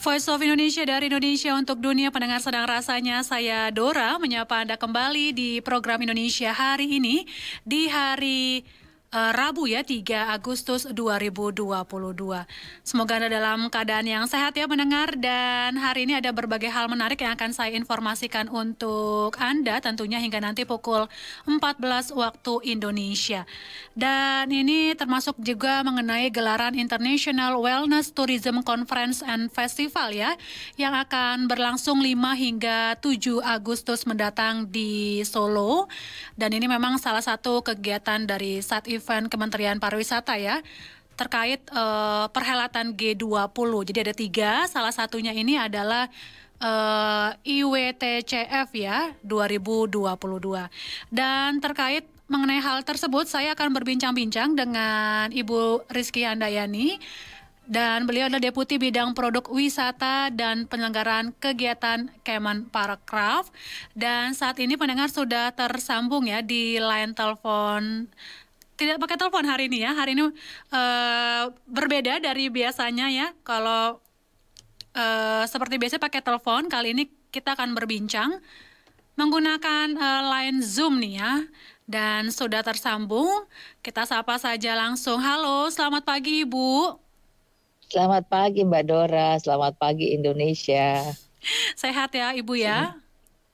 Voice of Indonesia dari Indonesia untuk dunia, pendengar sedang rasanya. Saya Dora menyapa Anda kembali di program Indonesia hari ini di hari Rabu ya, 3 Agustus 2022. Semoga Anda dalam keadaan yang sehat ya pendengar, dan hari ini ada berbagai hal menarik yang akan saya informasikan untuk Anda tentunya hingga nanti pukul 14 waktu Indonesia. Dan ini termasuk juga mengenai gelaran International Wellness Tourism Conference and Festival ya, yang akan berlangsung 5 hingga 7 Agustus mendatang di Solo. Dan ini memang salah satu kegiatan dari side event Kementerian Pariwisata ya, terkait perhelatan G20. Jadi ada 3, salah satunya ini adalah IWTCF ya 2022. Dan terkait mengenai hal tersebut, saya akan berbincang-bincang dengan Ibu Rizky Handayani, dan beliau adalah Deputi Bidang Produk Wisata dan Penyelenggaraan Kegiatan Kemenparekraf. Dan saat ini pendengar sudah tersambung ya di line telepon. Tidak pakai telepon hari ini ya. Hari ini berbeda dari biasanya ya. Kalau seperti biasa pakai telepon, kali ini kita akan berbincang menggunakan line Zoom nih ya. Dan sudah tersambung, kita sapa saja langsung. Halo, selamat pagi Ibu. Selamat pagi Mbak Dora, selamat pagi Indonesia. Sehat ya Ibu ya?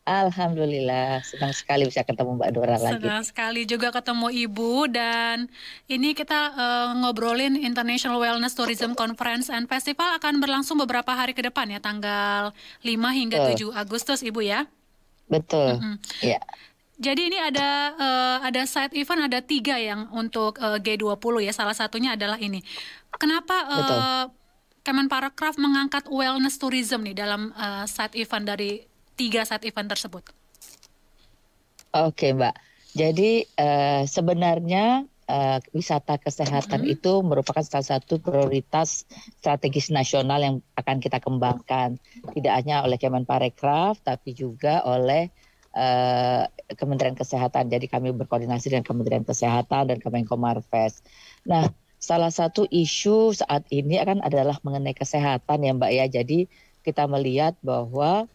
Alhamdulillah, senang sekali bisa ketemu Mbak Dora lagi. Senang sekali juga ketemu Ibu, dan ini kita ngobrolin International Wellness Tourism Conference and Festival akan berlangsung beberapa hari ke depan ya, tanggal 5 hingga 7 Agustus Ibu ya? Betul, ya. Jadi ini ada side event, ada 3 yang untuk G20 ya, salah satunya adalah ini. Kenapa Kemenparekraf mengangkat wellness tourism nih dalam side event dari 3 side event tersebut? Oke Mbak, jadi sebenarnya wisata kesehatan itu merupakan salah satu prioritas strategis nasional yang akan kita kembangkan. Tidak hanya oleh Kemenparekraf, tapi juga oleh Kementerian Kesehatan. Jadi kami berkoordinasi dengan Kementerian Kesehatan dan Kemenkomarves. Nah, salah satu isu saat ini kan adalah mengenai kesehatan ya Mbak ya. Jadi kita melihat bahwa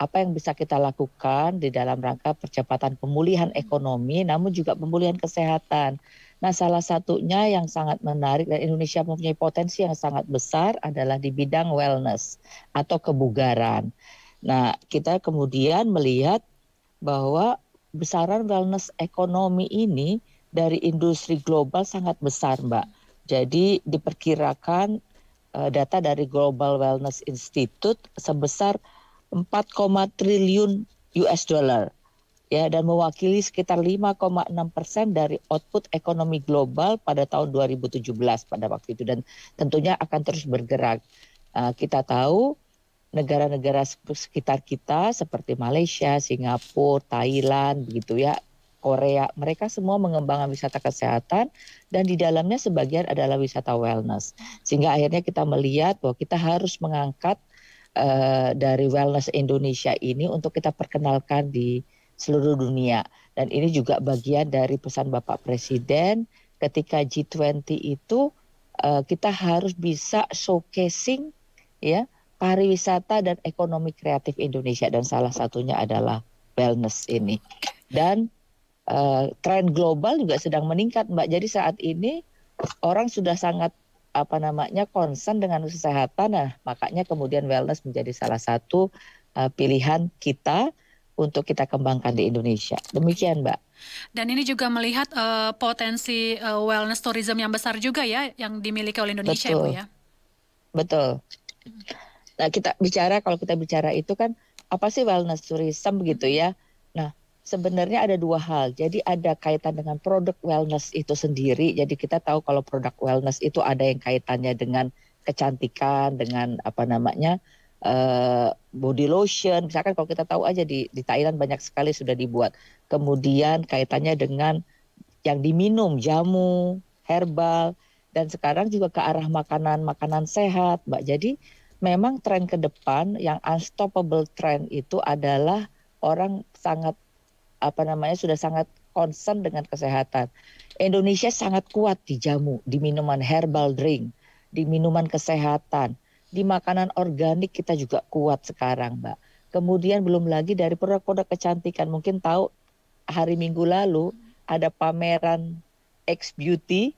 apa yang bisa kita lakukan di dalam rangka percepatan pemulihan ekonomi, namun juga pemulihan kesehatan. Nah, salah satunya yang sangat menarik dan Indonesia mempunyai potensi yang sangat besar adalah di bidang wellness atau kebugaran. Nah, kita kemudian melihat bahwa besaran wellness ekonomi ini dari industri global sangat besar, Mbak. Jadi diperkirakan data dari Global Wellness Institute sebesar 4, triliun US dollar ya, dan mewakili sekitar 5,6% dari output ekonomi global pada tahun 2017 pada waktu itu, dan tentunya akan terus bergerak. Kita tahu negara-negara sekitar kita seperti Malaysia, Singapura, Thailand, begitu ya, Korea, mereka semua mengembangkan wisata kesehatan dan di dalamnya sebagian adalah wisata wellness. Sehingga akhirnya kita melihat bahwa kita harus mengangkat dari wellness Indonesia ini untuk kita perkenalkan di seluruh dunia. Dan ini juga bagian dari pesan Bapak Presiden ketika G20 itu kita harus bisa showcasing ya pariwisata dan ekonomi kreatif Indonesia, dan salah satunya adalah wellness ini. Dan tren global juga sedang meningkat Mbak. Jadi saat ini orang sudah sangat concern dengan kesehatan. Nah, makanya kemudian wellness menjadi salah satu pilihan kita untuk kita kembangkan di Indonesia. Demikian Mbak. Dan ini juga melihat potensi wellness tourism yang besar juga ya yang dimiliki oleh Indonesia. Betul. Bu ya. Betul. Nah, kalau kita bicara itu kan apa sih wellness tourism begitu ya. Nah, sebenarnya ada 2 hal. Jadi ada kaitan dengan produk wellness itu sendiri. Jadi kita tahu kalau produk wellness itu ada yang kaitannya dengan kecantikan, dengan body lotion. Misalkan kalau kita tahu aja di Thailand banyak sekali sudah dibuat. Kemudian kaitannya dengan yang diminum, jamu, herbal, dan sekarang juga ke arah makanan sehat, Mbak. Jadi memang tren ke depan yang unstoppable trend itu adalah orang sangat sudah sangat concern dengan kesehatan. Indonesia sangat kuat di jamu, di minuman herbal drink, di minuman kesehatan. Di makanan organik kita juga kuat sekarang, Mbak. Kemudian belum lagi dari produk-produk kecantikan. Mungkin tahu hari Minggu lalu ada pameran X Beauty,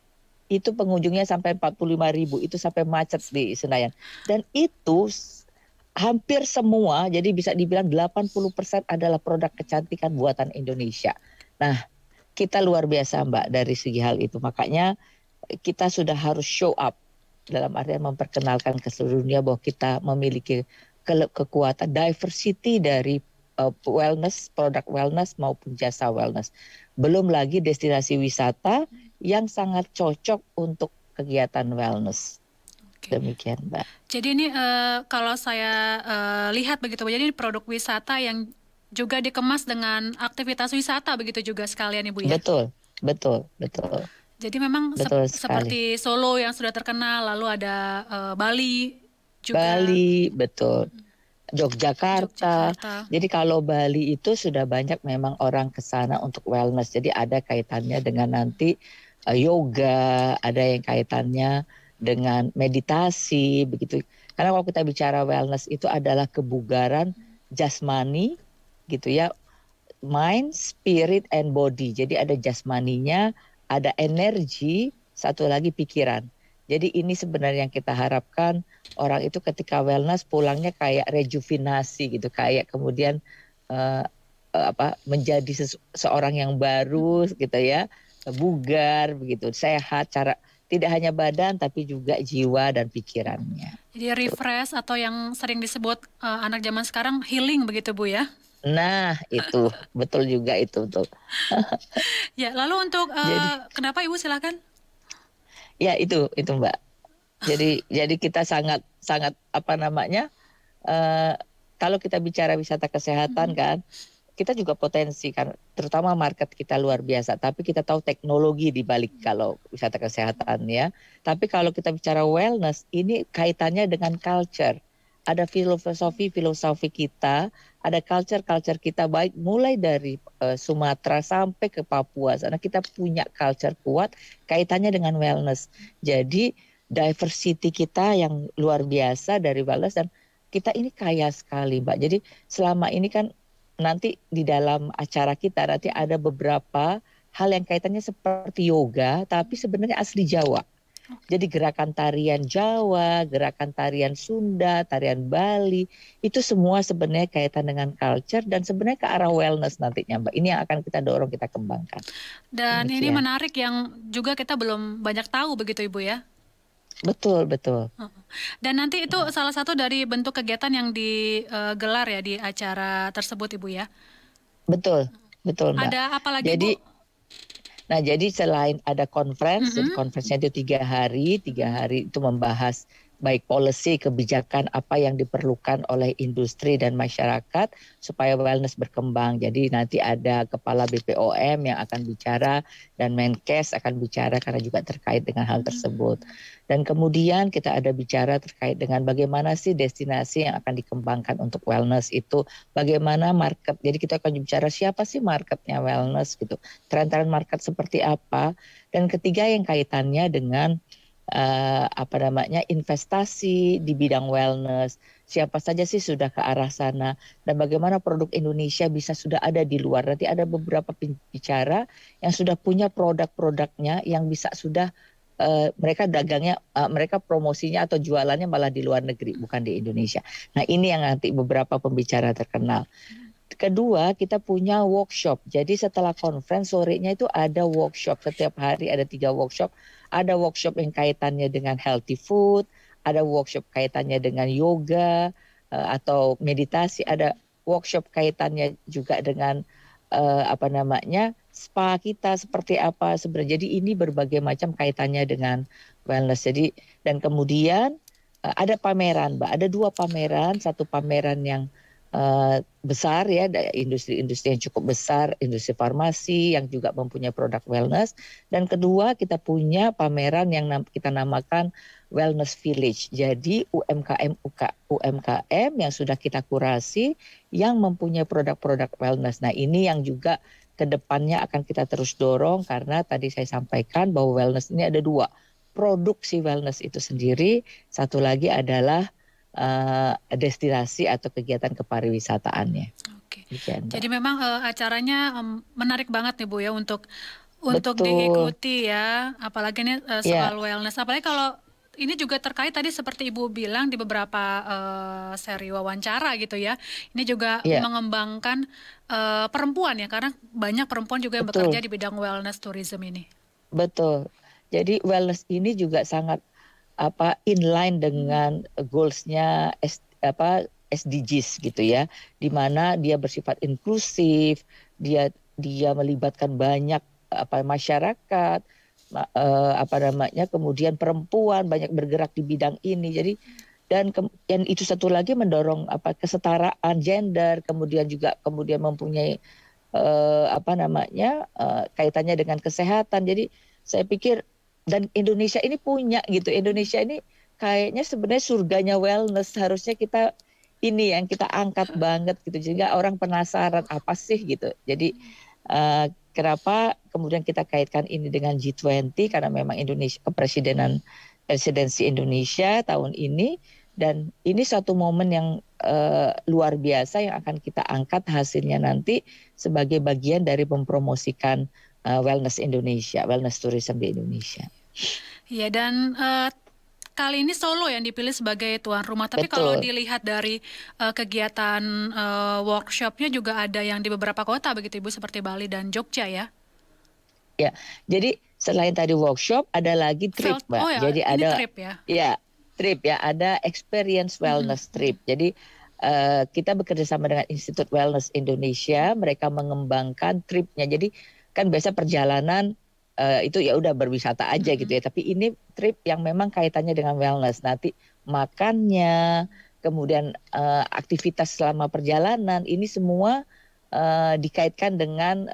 itu pengunjungnya sampai 45.000, itu sampai macet di Senayan. Dan itu hampir semua, jadi bisa dibilang 80% adalah produk kecantikan buatan Indonesia. Nah, kita luar biasa Mbak dari segi hal itu. Makanya kita sudah harus show up dalam artian memperkenalkan ke seluruh dunia bahwa kita memiliki kekuatan diversity dari wellness, produk wellness maupun jasa wellness. Belum lagi destinasi wisata yang sangat cocok untuk kegiatan wellness. Demikian, Mbak. Jadi ini kalau saya lihat begitu, jadi ini produk wisata yang juga dikemas dengan aktivitas wisata begitu juga sekalian Ibu ya? Betul, betul, betul. Jadi memang seperti Solo yang sudah terkenal, lalu ada Bali juga. Bali, betul. Yogyakarta. Jadi kalau Bali itu sudah banyak memang orang ke sana untuk wellness. Jadi ada kaitannya dengan nanti yoga, ada yang kaitannya dengan meditasi begitu. Karena kalau kita bicara wellness itu adalah kebugaran jasmani gitu ya. Mind, spirit and body. Jadi ada jasmaninya, ada energi, satu lagi pikiran. Jadi ini sebenarnya yang kita harapkan orang itu ketika wellness pulangnya kayak rejuvenasi gitu, kayak kemudian menjadi seorang yang baru gitu ya, bugar begitu, sehat, cara tidak hanya badan tapi juga jiwa dan pikirannya. Jadi refresh atau yang sering disebut anak zaman sekarang healing begitu Bu ya? Nah itu betul juga itu betul. Ya lalu untuk kenapa Ibu silakan? Ya itu Mbak. Jadi kita sangat kalau kita bicara wisata kesehatan kan, kita juga potensi kan, terutama market kita luar biasa. Tapi kita tahu teknologi di balik kalau wisata kesehatan ya. Tapi kalau kita bicara wellness, ini kaitannya dengan culture. Ada filosofi kita, ada culture kita baik mulai dari Sumatera sampai ke Papua. Karena kita punya culture kuat kaitannya dengan wellness. Jadi diversity kita yang luar biasa dari wellness, dan kita ini kaya sekali Mbak. Jadi selama ini kan nanti di dalam acara kita nanti ada beberapa hal yang kaitannya seperti yoga, tapi sebenarnya asli Jawa. Jadi gerakan tarian Jawa, gerakan tarian Sunda, tarian Bali, itu semua sebenarnya kaitan dengan culture dan sebenarnya ke arah wellness nantinya Mbak. Ini yang akan kita dorong, kita kembangkan. Dan ini menarik yang juga kita belum banyak tahu begitu Ibu ya? Betul, betul. Dan nanti itu salah satu dari bentuk kegiatan yang digelar ya di acara tersebut Ibu ya? Betul, betul Mbak. Ada apa lagi Bu? Nah jadi selain ada conference, jadi conference-nya itu 3 hari itu membahas baik policy, kebijakan apa yang diperlukan oleh industri dan masyarakat supaya wellness berkembang. Jadi nanti ada kepala BPOM yang akan bicara dan Menkes akan bicara karena juga terkait dengan hal tersebut. Dan kemudian kita ada bicara terkait dengan bagaimana sih destinasi yang akan dikembangkan untuk wellness itu, bagaimana market. Jadi kita akan bicara siapa sih marketnya wellness gitu, tren-tren market seperti apa. Dan ketiga yang kaitannya dengan investasi di bidang wellness, siapa saja sih sudah ke arah sana dan bagaimana produk Indonesia bisa sudah ada di luar. Nanti ada beberapa pembicara yang sudah punya produk-produknya yang bisa sudah mereka dagangnya, mereka promosinya atau jualannya malah di luar negeri, bukan di Indonesia. Nah ini yang nanti beberapa pembicara terkenal. Kedua, kita punya workshop. Jadi setelah conference sorenya itu ada workshop. Setiap hari ada 3 workshop. Ada workshop yang kaitannya dengan healthy food, ada workshop kaitannya dengan yoga atau meditasi, ada workshop kaitannya juga dengan spa kita seperti apa sebenarnya. Jadi ini berbagai macam kaitannya dengan wellness. Jadi dan kemudian ada pameran, Mbak. Ada 2 pameran, satu pameran yang besar ya, industri-industri yang cukup besar, industri farmasi yang juga mempunyai produk wellness, dan kedua kita punya pameran yang kita namakan Wellness Village. Jadi UMKM yang sudah kita kurasi yang mempunyai produk-produk wellness. Nah ini yang juga kedepannya akan kita terus dorong karena tadi saya sampaikan bahwa wellness ini ada 2, produksi wellness itu sendiri, satu lagi adalah destinasi atau kegiatan kepariwisataannya. Oke. Demikian, Mbak. Jadi memang acaranya menarik banget nih Bu ya untuk Betul, diikuti ya, apalagi ini ya, soal wellness. Apalagi kalau ini juga terkait tadi seperti Ibu bilang di beberapa seri wawancara gitu ya. Ini juga ya, mengembangkan perempuan ya, karena banyak perempuan juga yang bekerja betul, di bidang wellness tourism ini. betul. Jadi wellness ini juga sangat inline dengan goalsnya SDGs gitu ya, di mana dia bersifat inklusif, dia melibatkan banyak masyarakat, kemudian perempuan banyak bergerak di bidang ini. Jadi dan itu satu lagi mendorong kesetaraan gender, kemudian mempunyai kaitannya dengan kesehatan. Jadi saya pikir dan Indonesia ini punya gitu. Indonesia ini kayaknya sebenarnya surganya wellness. Harusnya kita ini yang kita angkat banget gitu. Sehingga orang penasaran apa sih gitu. Jadi kenapa kemudian kita kaitkan ini dengan G20 karena memang Indonesia presidensi Indonesia tahun ini, dan ini satu momen yang luar biasa yang akan kita angkat hasilnya nanti sebagai bagian dari mempromosikan wellness Indonesia, wellness tourism di Indonesia. Iya, dan kali ini Solo yang dipilih sebagai tuan rumah. Tapi kalau Betul. dilihat dari kegiatan workshopnya juga ada yang di beberapa kota begitu Ibu, seperti Bali dan Jogja ya. Ya, jadi selain tadi workshop ada lagi trip, Mbak. Oh ya, Jadi ini ada trip ya. ya trip ya, ada experience wellness trip. Jadi kita bekerja sama dengan Institut Wellness Indonesia, mereka mengembangkan tripnya. Jadi kan biasa perjalanan itu ya udah berwisata aja gitu ya, tapi ini trip yang memang kaitannya dengan wellness. Nanti makannya, kemudian aktivitas selama perjalanan, ini semua dikaitkan dengan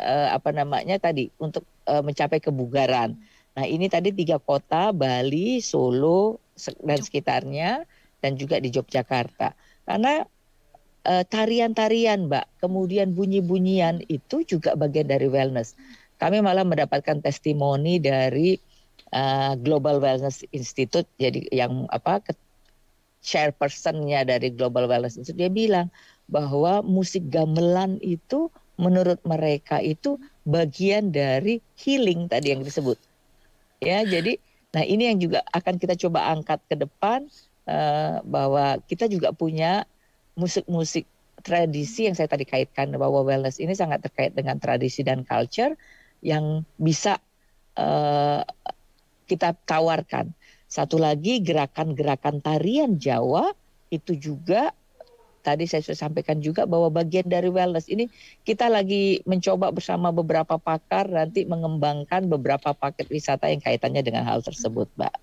tadi untuk mencapai kebugaran. Nah ini tadi 3 kota, Bali, Solo dan sekitarnya, dan juga di Yogyakarta. Karena tarian-tarian, Mbak, kemudian bunyi-bunyian itu juga bagian dari wellness. Kami malah mendapatkan testimoni dari Global Wellness Institute, jadi yang chairperson-nya dari Global Wellness Institute, dia bilang bahwa musik gamelan itu menurut mereka itu bagian dari healing tadi yang disebut. Ya, jadi nah ini yang juga akan kita coba angkat ke depan, bahwa kita juga punya musik-musik tradisi yang saya tadi kaitkan, bahwa wellness ini sangat terkait dengan tradisi dan culture yang bisa kita tawarkan. Satu lagi gerakan-gerakan tarian Jawa itu juga tadi saya sudah sampaikan juga bahwa bagian dari wellness ini kita lagi mencoba bersama beberapa pakar nanti mengembangkan beberapa paket wisata yang kaitannya dengan hal tersebut, Mbak.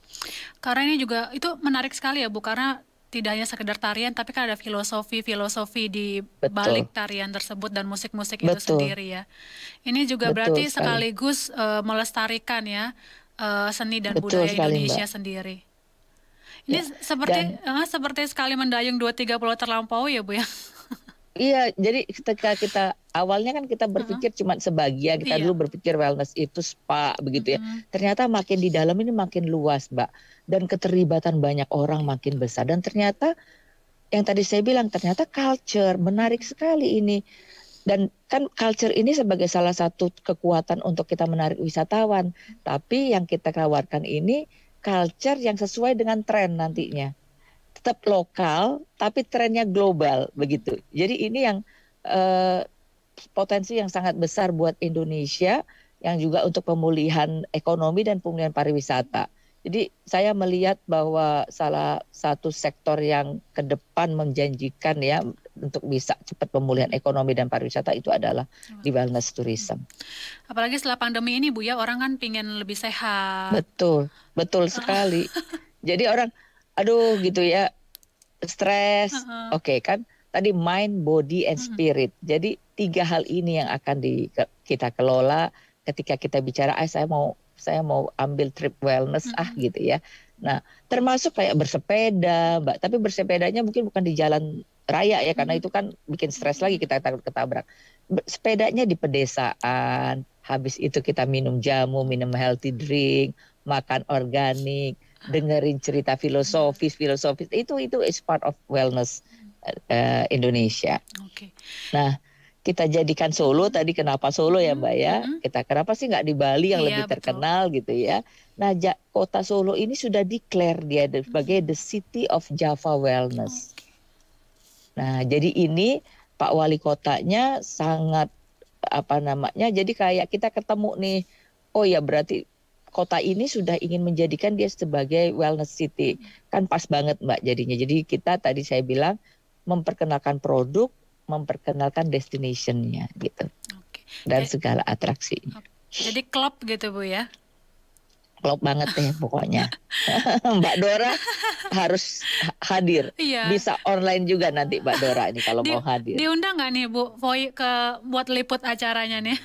Karena ini juga itu menarik sekali ya Bu, karena tidak hanya sekedar tarian, tapi kan ada filosofi di balik tarian tersebut dan musik-musik itu sendiri ya. Ini juga berarti sekaligus melestarikan ya seni dan budaya Indonesia sendiri. Ini seperti sekali mendayung 2-3 pulau terlampaui ya Bu ya. Iya, jadi ketika kita awalnya kan kita berpikir cuma sebagian, kita dulu berpikir wellness itu spa begitu ya. Ternyata makin di dalam ini makin luas, Mbak. Dan keterlibatan banyak orang makin besar. Dan ternyata yang tadi saya bilang, ternyata culture menarik sekali ini. Dan kan culture ini sebagai salah satu kekuatan untuk kita menarik wisatawan. Tapi yang kita tawarkan ini culture yang sesuai dengan tren nantinya. Tetap lokal, tapi trennya global begitu. Jadi ini yang potensi yang sangat besar buat Indonesia, yang juga untuk pemulihan ekonomi dan pemulihan pariwisata. Jadi saya melihat bahwa salah satu sektor yang ke depan menjanjikan ya untuk bisa cepat pemulihan ekonomi dan pariwisata itu adalah di wellness tourism. Apalagi setelah pandemi ini Bu ya, orang kan pingin lebih sehat. Betul sekali. Jadi orang aduh gitu ya, stres. Oke, kan tadi mind, body, and spirit. Jadi 3 hal ini yang akan kita kelola ketika kita bicara saya mau ambil trip wellness gitu ya. Nah, termasuk kayak bersepeda, Mbak. Tapi bersepedanya mungkin bukan di jalan raya ya, karena itu kan bikin stres lagi, kita takut ketabrak. Sepedanya di pedesaan, habis itu kita minum jamu, minum healthy drink, makan organik. dengerin cerita filosofis itu is part of wellness Indonesia. Oke. Nah, kita jadikan Solo tadi, kenapa Solo ya Mbak ya? Kita kenapa sih nggak di Bali yang lebih terkenal gitu ya? Nah, kota Solo ini sudah declare dia sebagai the city of Java Wellness. Nah, jadi ini Pak Wali Kotanya sangat jadi kayak kita ketemu nih, oh ya berarti kota ini sudah ingin menjadikan dia sebagai wellness city. Kan pas banget Mbak jadinya. Jadi kita tadi saya bilang memperkenalkan produk, memperkenalkan destination-nya gitu. Dan segala atraksinya. Jadi klub gitu Bu ya? Klub banget deh pokoknya. Mbak Dora harus hadir. Iya. Bisa online juga nanti Mbak Dora ini kalau mau hadir. Diundang nggak nih Bu buat liput acaranya nih?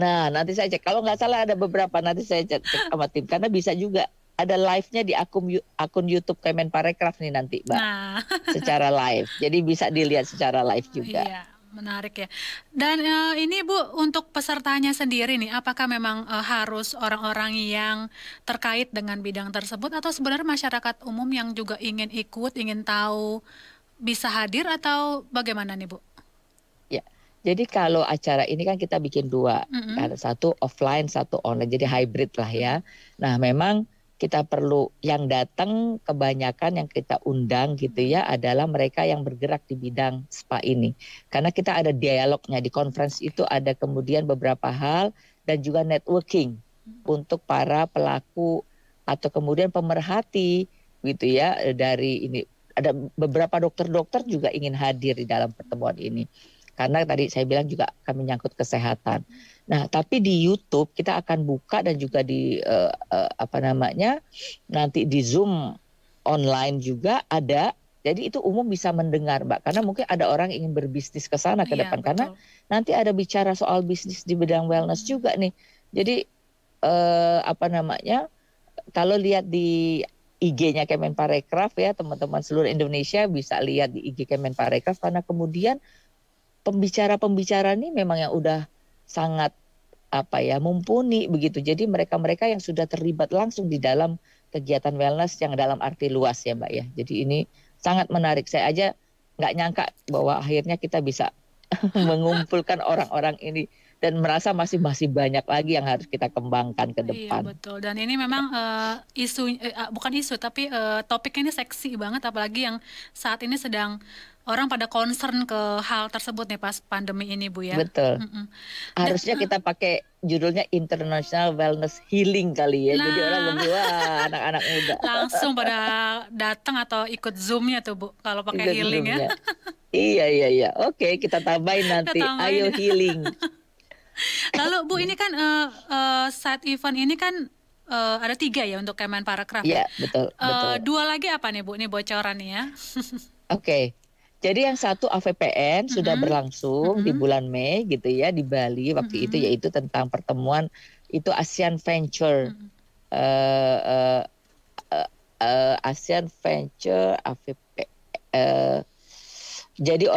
Nah nanti saya cek. Kalau nggak salah ada beberapa, nanti saya cek sama tim. Karena bisa juga ada live-nya di akun YouTube Kemenparekraf nih nanti Mbak. Nah. Secara live. Jadi bisa dilihat secara live juga. Iya, menarik ya. Dan ini Bu, untuk pesertanya sendiri nih, apakah memang harus orang-orang yang terkait dengan bidang tersebut atau sebenarnya masyarakat umum yang juga ingin ikut, ingin tahu, bisa hadir atau bagaimana nih Bu? Ya, jadi kalau acara ini kan kita bikin dua. Ada satu offline, satu online. Jadi hybrid lah ya. Nah memang kita perlu yang datang kebanyakan yang kita undang gitu ya adalah mereka yang bergerak di bidang spa ini. Karena kita ada dialognya di conference itu, ada kemudian beberapa hal dan juga networking untuk para pelaku atau kemudian pemerhati gitu ya, dari ini. Ada beberapa dokter-dokter juga ingin hadir di dalam pertemuan ini. Karena tadi saya bilang juga kami menyangkut kesehatan. Nah, tapi di YouTube kita akan buka dan juga di nanti di Zoom online juga ada. Jadi itu umum bisa mendengar, Mbak. Karena mungkin ada orang ingin berbisnis ke sana ke depan. Karena nanti ada bicara soal bisnis di bidang wellness juga nih. Jadi kalau lihat di IG-nya Kemenparekraf ya, teman-teman seluruh Indonesia bisa lihat di IG Kemenparekraf, karena kemudian pembicara-pembicara ini memang yang udah sangat mumpuni begitu. Jadi mereka-mereka yang sudah terlibat langsung di dalam kegiatan wellness yang dalam arti luas ya Mbak ya. Jadi ini sangat menarik. Saya aja nggak nyangka bahwa akhirnya kita bisa mengumpulkan orang-orang ini dan merasa masih banyak lagi yang harus kita kembangkan ke depan. Iya betul. Dan ini memang bukan isu tapi topiknya ini seksi banget, apalagi yang saat ini sedang orang pada concern ke hal tersebut nih pas pandemi ini Bu ya. Betul. Harusnya kita pakai judulnya International Wellness Healing kali ya. Jadi orang berdua anak-anak muda langsung pada datang atau ikut Zoom-nya tuh Bu kalau pakai healing ya. Iya. Oke, kita tambahin nanti. Ayo healing. Lalu Bu, ini kan side event ini kan ada 3 ya untuk Kemenparekraf. Iya, betul. 2 lagi apa nih Bu? Ini bocoran nih ya. Oke. Jadi yang satu AVPN sudah berlangsung di bulan Mei gitu ya di Bali waktu itu, yaitu tentang pertemuan itu ASEAN Venture, ASEAN Venture AVP. Jadi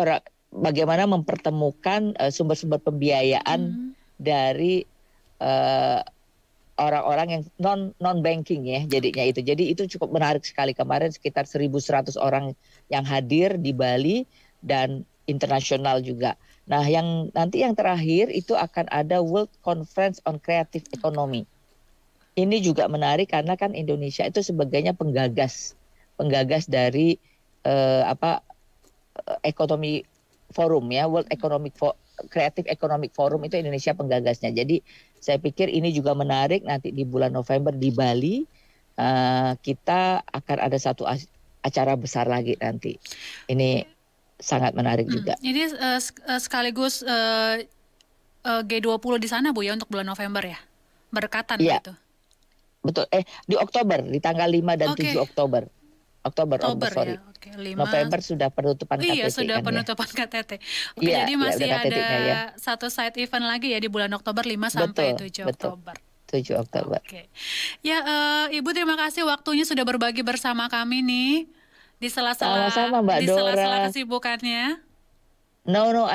bagaimana mempertemukan sumber-sumber pembiayaan dari orang-orang yang non banking ya jadinya itu. Jadi itu cukup menarik sekali. Kemarin sekitar 1.100 orang yang hadir di Bali dan internasional juga. Nah, nanti yang terakhir itu akan ada World Conference on Creative Economy. Ini juga menarik karena kan Indonesia itu sebagainya penggagas dari ekonomi forum ya, World Creative Economic Forum itu Indonesia penggagasnya. Jadi saya pikir ini juga menarik, nanti di bulan November di Bali kita akan ada satu acara besar lagi nanti. Ini sangat menarik juga. Ini sekaligus G20 di sana Bu ya untuk bulan November ya? Berdekatan gitu. Betul. Di Oktober, di tanggal 5 dan 7 Oktober. Oktober sorry. Ya. Okay, 5. November sudah penutupan KTT. Iya, sudah kan, penutupan KTT. Oke, jadi masih ada satu side event lagi ya di bulan Oktober 5 sampai 7 Oktober. 7 Oktober. Oke. Ya, Ibu terima kasih waktunya sudah berbagi bersama kami nih di sela-sela kesibukannya. No,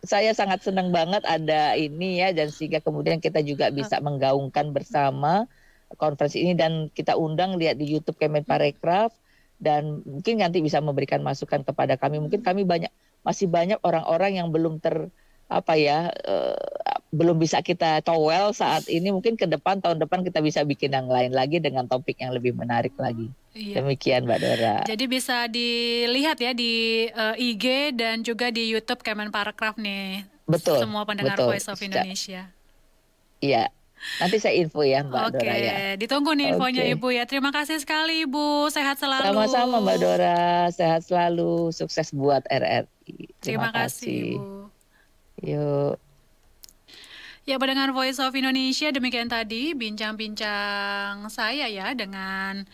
saya sangat senang banget ada ini ya, dan sehingga kemudian kita juga bisa menggaungkan bersama konferensi ini dan kita undang lihat di YouTube Kemenparekraf dan mungkin nanti bisa memberikan masukan kepada kami. Mungkin kami masih banyak orang-orang yang belum belum bisa kita towel saat ini. Mungkin ke depan tahun depan kita bisa bikin yang lain lagi dengan topik yang lebih menarik lagi. Iya. Demikian Mbak Dora. Jadi bisa dilihat ya di IG dan juga di YouTube Kemenparekraf nih. Betul. Semua pendengar Voice of Indonesia. Iya. Nanti saya info ya Mbak Dora ya. Oke, ditunggu nih infonya Ibu ya. Terima kasih sekali Ibu, sehat selalu. Sama-sama Mbak Dora, sehat selalu, sukses buat RRI. Terima kasih Ibu. Yuk. Ya, pendengar Voice of Indonesia, demikian tadi bincang-bincang saya ya dengan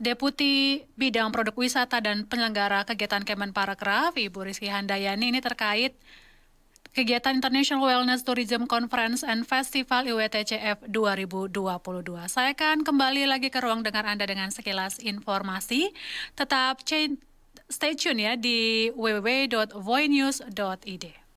Deputi Bidang Produk Wisata dan Penyelenggara Kegiatan Kemenparekraf, Ibu Rizky Handayani, ini terkait kegiatan International Wellness Tourism Conference and Festival IWTCF 2022. Saya akan kembali lagi ke ruang dengar Anda dengan sekilas informasi. Tetap stay tune ya di www.voinews.id.